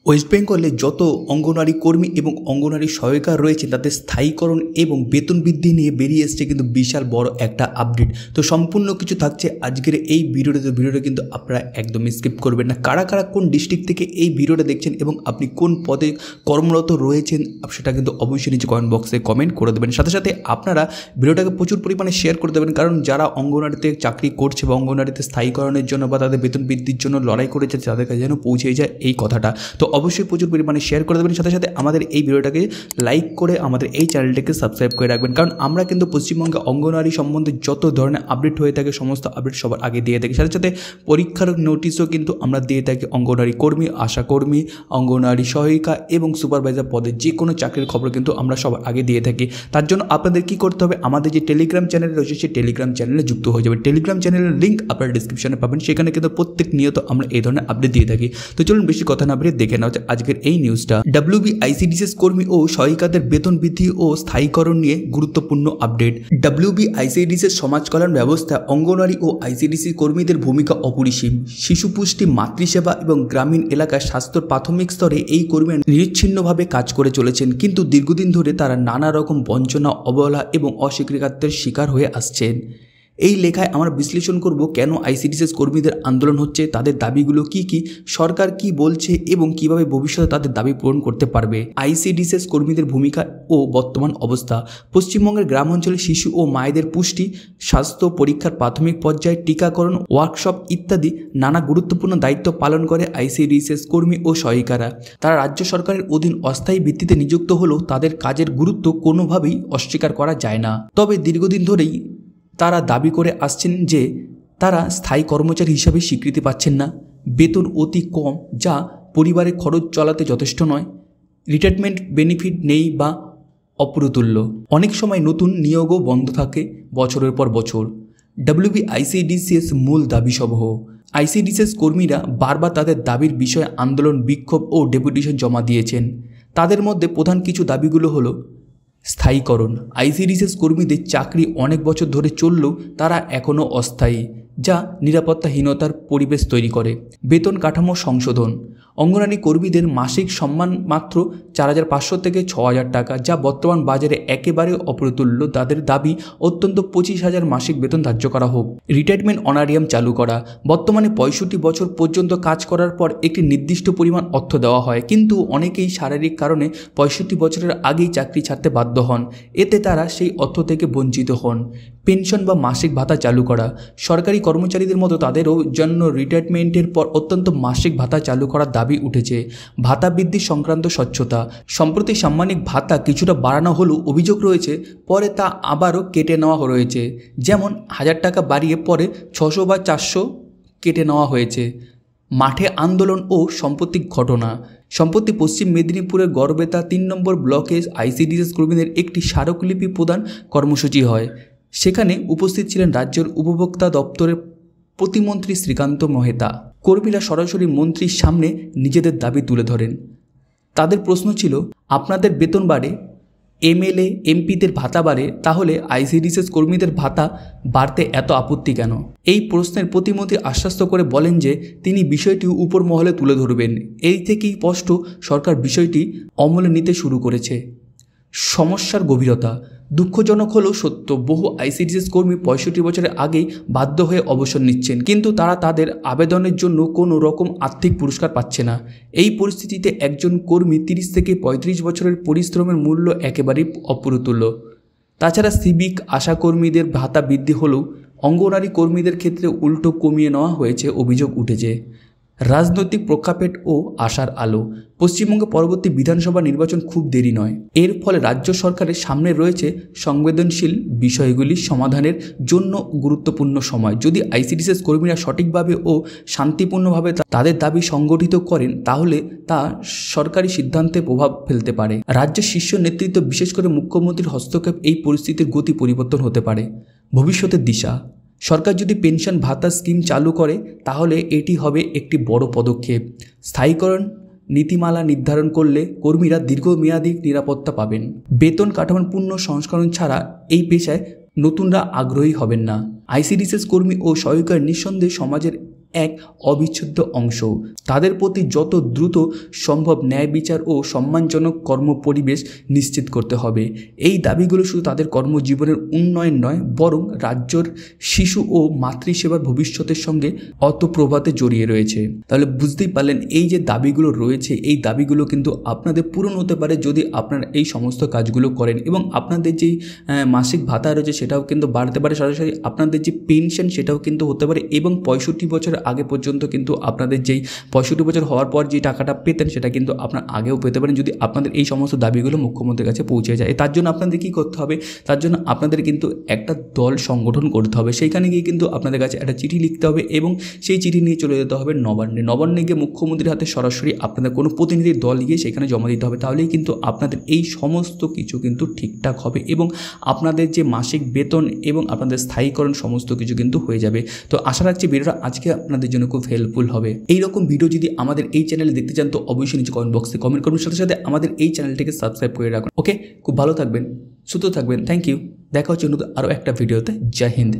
West বেঙ্গলে যত অঙ্গনওয়াড়ি কর্মী এবং অঙ্গনওয়াড়ি সহায়িকা রয়েছে তাদের স্থায়ীকরণ এবং বেতন বৃদ্ধি নিয়ে বেরিয়ে এসছে কিন্তু বিশাল বড় একটা আপডেট। তো সম্পূর্ণ কিছু থাকছে আজকের এই ভিডিওতে। তো ভিডিওটা কিন্তু আপনারা একদমই স্কিপ করবেন না। কারা কারা কোন ডিস্ট্রিক্ট থেকে এই ভিডিওটা দেখছেন এবং আপনি কোন পদে কর্মরত রয়েছেন সেটা কিন্তু অবশ্যই নিচে কমেন্ট বক্সে কমেন্ট করে দেবেন। সাথে সাথে আপনারা ভিডিওটাকে প্রচুর পরিমাণে শেয়ার করে দেবেন, কারণ যারা অঙ্গনওয়াড়িতে চাকরি করছে বা অঙ্গনওয়াড়িতে স্থায়ীকরণের জন্য বা তাদের বেতন বৃদ্ধির জন্য লড়াই করেছে তাদের কাছে যেন পৌঁছে যায় এই কথাটা। তো অবশ্যই প্রচুর পরিমাণে শেয়ার করে দেবেন। সাথে সাথে আমাদের এই ভিডিওটাকে লাইক করে আমাদের এই চ্যানেলটাকে সাবস্ক্রাইব করে রাখবেন, কারণ আমরা কিন্তু পশ্চিমবঙ্গে অঙ্গনওয়াড়ি সম্বন্ধে যত ধরনের আপডেট হয়ে থাকে সমস্ত আপডেট সবার আগে দিয়ে থাকি। সাথে সাথে পরীক্ষার নোটিশও কিন্তু আমরা দিয়ে থাকি। অঙ্গনওয়াড়ি কর্মী, আশাকর্মী, অঙ্গনওয়াড়ি সহায়িকা এবং সুপারভাইজার পদে যে কোনো চাকরির খবর কিন্তু আমরা সবার আগে দিয়ে থাকি। তার জন্য আপনাদের কী করতে হবে, আমাদের যে টেলিগ্রাম চ্যানেল রয়েছে সেই টেলিগ্রাম চ্যানেলে যুক্ত হয়ে যাবে। টেলিগ্রাম চ্যানেলের লিঙ্ক আপনারা ডিসক্রিপশনে পাবেন, সেখানে কিন্তু প্রত্যেক নিয়ত আমরা এই ধরনের আপডেট দিয়ে থাকি। তো চলুন বেশি কথা না বেরিয়ে দেখে নেওয়া হচ্ছে আজকের এই নিউজটা। WBICDCS কর্মী ও সহায়িকাদের বেতন বৃদ্ধি ও স্থায়ীকরণ নিয়ে গুরুত্বপূর্ণ আপডেট। WBICDCS সমাজ কল্যাণ ব্যবস্থা অঙ্গনওয়াড়ি ও ICDC কর্মীদের ভূমিকা অপরিসীম। শিশু পুষ্টি, মাতৃসেবা এবং গ্রামীণ এলাকায় স্বাস্থ্যর প্রাথমিক স্তরে এই কর্মীরা নিরচ্ছিন্নভাবে কাজ করে চলেছেন, কিন্তু দীর্ঘদিন ধরে তারা নানা রকম বঞ্চনা, অবহেলা এবং অস্বীকৃতির শিকার হয়ে আসছেন। এই লেখায় আমরা বিশ্লেষণ করব কেন ICDCS কর্মীদের আন্দোলন হচ্ছে, তাদের দাবিগুলো কি কি, সরকার কি বলছে এবং কিভাবে ভবিষ্যতে তাদের দাবি পূরণ করতে পারবে। ICDCS কর্মীদের ভূমিকা ও বর্তমান অবস্থা। পশ্চিমবঙ্গের গ্রাম অঞ্চলে শিশু ও মায়েদের পুষ্টি, স্বাস্থ্য পরীক্ষার প্রাথমিক পর্যায়ে টিকাকরণ, ওয়ার্কশপ ইত্যাদি নানা গুরুত্বপূর্ণ দায়িত্ব পালন করে ICDCS কর্মী ও সহায়িকারা। তারা রাজ্য সরকারের অধীন অস্থায়ী ভিত্তিতে নিযুক্ত হলেও তাদের কাজের গুরুত্ব কোনোভাবেই অস্বীকার করা যায় না। তবে দীর্ঘদিন ধরেই তারা দাবি করে আসছেন যে তারা স্থায়ী কর্মচারী হিসাবে স্বীকৃতি পাচ্ছেন না, বেতন অতি কম যা পরিবারের খরচ চালাতে যথেষ্ট নয়, রিটায়ারমেন্ট বেনিফিট নেই বা অপ্রতুল্য, অনেক সময় নতুন নিয়োগও বন্ধ থাকে বছরের পর বছর। WBICDCS মূল দাবিসমূহ। ICDCS কর্মীরা বারবার তাদের দাবির বিষয়ে আন্দোলন, বিক্ষোভ ও ডেপুটেশন জমা দিয়েছেন। তাদের মধ্যে প্রধান কিছু দাবিগুলো হলো স্থায়ীকরণ। ICDCS কর্মীদের চাকরি অনেক বছর ধরে চললেও তারা এখনও অস্থায়ী, যা নিরাপত্তাহীনতার পরিবেশ তৈরি করে। বেতন কাঠামো সংশোধন। অঙ্গনওয়াড়ি কর্মীদের মাসিক সম্মান মাত্র 4,500 থেকে 6,000 টাকা, যা বর্তমান বাজারে একেবারে অপ্রতুল্য। তাদের দাবি অত্যন্ত 25,000 মাসিক বেতন ধার্য করা হোক। রিটায়ারমেন্ট অনারিয়াম চালু করা। বর্তমানে 65 বছর পর্যন্ত কাজ করার পর একটি নির্দিষ্ট পরিমাণ অর্থ দেওয়া হয়, কিন্তু অনেকেই শারীরিক কারণে 65 বছরের আগেই চাকরি ছাড়তে বাধ্য হন। এতে তারা সেই অর্থ থেকে বঞ্চিত হন। পেনশন বা মাসিক ভাতা চালু করা। সরকারি কর্মচারীদের মতো তাদেরও জন্য রিটায়ারমেন্টের পর অত্যন্ত মাসিক ভাতা চালু করার দাবি উঠেছে। ভাতা বৃদ্ধি সংক্রান্ত স্বচ্ছতা। সম্প্রতি সাম্মানিক ভাতা কিছুটা বাড়ানো হলেও অভিযোগ রয়েছে পরে তা আবারও কেটে নেওয়া রয়েছে, যেমন 1,000 টাকা বাড়িয়ে পরে 600 বা 400 কেটে নেওয়া হয়েছে। মাঠে আন্দোলন ও সাম্প্রতিক ঘটনা। সম্প্রতি পশ্চিম মেদিনীপুরের গড়বেতা 3 নম্বর ব্লকে ICDCS কর্মীদের একটি স্মারকলিপি প্রদান কর্মসূচি হয়। সেখানে উপস্থিত ছিলেন রাজ্যের উপভোক্তা দপ্তরের প্রতিমন্ত্রী শ্রীকান্ত মহেতা। কর্মীরা সরাসরি মন্ত্রীর সামনে নিজেদের দাবি তুলে ধরেন। তাদের প্রশ্ন ছিল, আপনাদের বেতন বাড়ে, MLA MPদের ভাতা বাড়ে, তাহলে ICDCS কর্মীদের ভাতা বাড়তে এত আপত্তি কেন? এই প্রশ্নের প্রতিমন্ত্রী আশ্বস্ত করে বলেন যে তিনি বিষয়টি উপর মহলে তুলে ধরবেন। এই থেকেই স্পষ্ট সরকার বিষয়টি আমলে নিতে শুরু করেছে। সমস্যার গভীরতা। দুঃখজনক হলেও সত্য, বহু ICDCS কর্মী 65 বছরের আগেই বাধ্য হয়ে অবসর নিচ্ছেন, কিন্তু তারা তাদের আবেদনের জন্য কোনো রকম আর্থিক পুরস্কার পাচ্ছে না। এই পরিস্থিতিতে একজন কর্মী 30 থেকে 35 বছরের পরিশ্রমের মূল্য একেবারেই অপ্রতুল্য। তাছাড়া সিভিক আশাকর্মীদের ভাতা বৃদ্ধি হলেও অঙ্গনওয়াড়ি কর্মীদের ক্ষেত্রে উল্টো কমিয়ে নেওয়া হয়েছে অভিযোগ উঠেছে। রাজনৈতিক প্রেক্ষাপট ও আশার আলো। পশ্চিমবঙ্গে পরবর্তী বিধানসভা নির্বাচন খুব দেরি নয়। এর ফলে রাজ্য সরকারের সামনে রয়েছে সংবেদনশীল বিষয়গুলি সমাধানের জন্য গুরুত্বপূর্ণ সময়। যদি ICDCS কর্মীরা সঠিকভাবে ও শান্তিপূর্ণভাবে তাদের দাবি সংগঠিত করেন, তাহলে তা সরকারি সিদ্ধান্তে প্রভাব ফেলতে পারে। রাজ্যের শীর্ষ নেতৃত্ব, বিশেষ করে মুখ্যমন্ত্রীর হস্তক্ষেপ এই পরিস্থিতির গতি পরিবর্তন হতে পারে। ভবিষ্যতের দিশা। সরকার যদি পেনশন ভাতা স্কিম চালু করে তাহলে এটি হবে একটি বড় পদক্ষেপ। স্থায়ীকরণ নীতিমালা নির্ধারণ করলে কর্মীরা দীর্ঘমেয়াদী নিরাপত্তা পাবেন। বেতন কাঠামোর পূর্ণ সংস্করণ ছাড়া এই পেশায় নতুনরা আগ্রহী হবেন না। ICDCS কর্মী ও সহায়িকার নিঃসন্দেহে সমাজের এক অবিচ্ছেদ্য অংশ। তাদের প্রতি যত দ্রুত সম্ভব ন্যায় বিচার ও সম্মানজনক কর্মপরিবেশ নিশ্চিত করতে হবে। এই দাবিগুলো শুধু তাদের কর্মজীবনের উন্নয়ন নয়, বরং রাজ্যের শিশু ও মাতৃসেবার ভবিষ্যতের সঙ্গে অতপ্রভাতে জড়িয়ে রয়েছে। তাহলে বুঝতেই পারলেন এই যে দাবিগুলো রয়েছে, এই দাবিগুলো কিন্তু আপনাদের পূরণ হতে পারে যদি আপনারা এই সমস্ত কাজগুলো করেন, এবং আপনাদের যেই মাসিক ভাতা রয়েছে সেটাও কিন্তু বাড়তে পারে, সরাসরি আপনাদের যে পেনশন সেটাও কিন্তু হতে পারে, এবং 65 বছর আগে পর্যন্ত কিন্তু আপনাদের যেই 65 বছর হওয়ার পর যে টাকাটা পেতেন সেটা কিন্তু আপনার আগেও পেতে পারেন যদি আপনাদের এই সমস্ত দাবিগুলো মুখ্যমন্ত্রীর কাছে পৌঁছে যায়। তার জন্য আপনাদের কী করতে হবে? তার জন্য আপনাদের কিন্তু একটা দল সংগঠন করতে হবে। সেইখানে গিয়ে কিন্তু আপনাদের কাছে একটা চিঠি লিখতে হবে এবং সেই চিঠি নিয়ে চলে যেতে হবে নবান্নে গিয়ে মুখ্যমন্ত্রীর হাতে সরাসরি আপনাদের কোনো প্রতিনিধি দল গিয়ে সেখানে জমা দিতে হবে। তাহলেই কিন্তু আপনাদের এই সমস্ত কিছু কিন্তু ঠিকঠাক হবে এবং আপনাদের যে মাসিক বেতন এবং আপনাদের স্থায়ীকরণ সমস্ত কিছু কিন্তু হয়ে যাবে। তো আশা রাখছি ভিডিওটা আজকে আপনাদের জন্য খুব হেল্পফুল হবে। এইরকম ভিডিও যদি আমাদের এই চ্যানেলে দেখতে চান তো অবশ্যই নিচে কমেন্ট বক্সে কমেন্ট করুন, সাথে সাথে আমাদের এই চ্যানেলটিকে সাবস্ক্রাইব করে রাখুন। ওকে, খুব ভালো থাকবেন, সুস্থ থাকবেন। Thank you. দেখা হচ্ছে নতুন আরও একটা ভিডিওতে। জয় হিন্দ।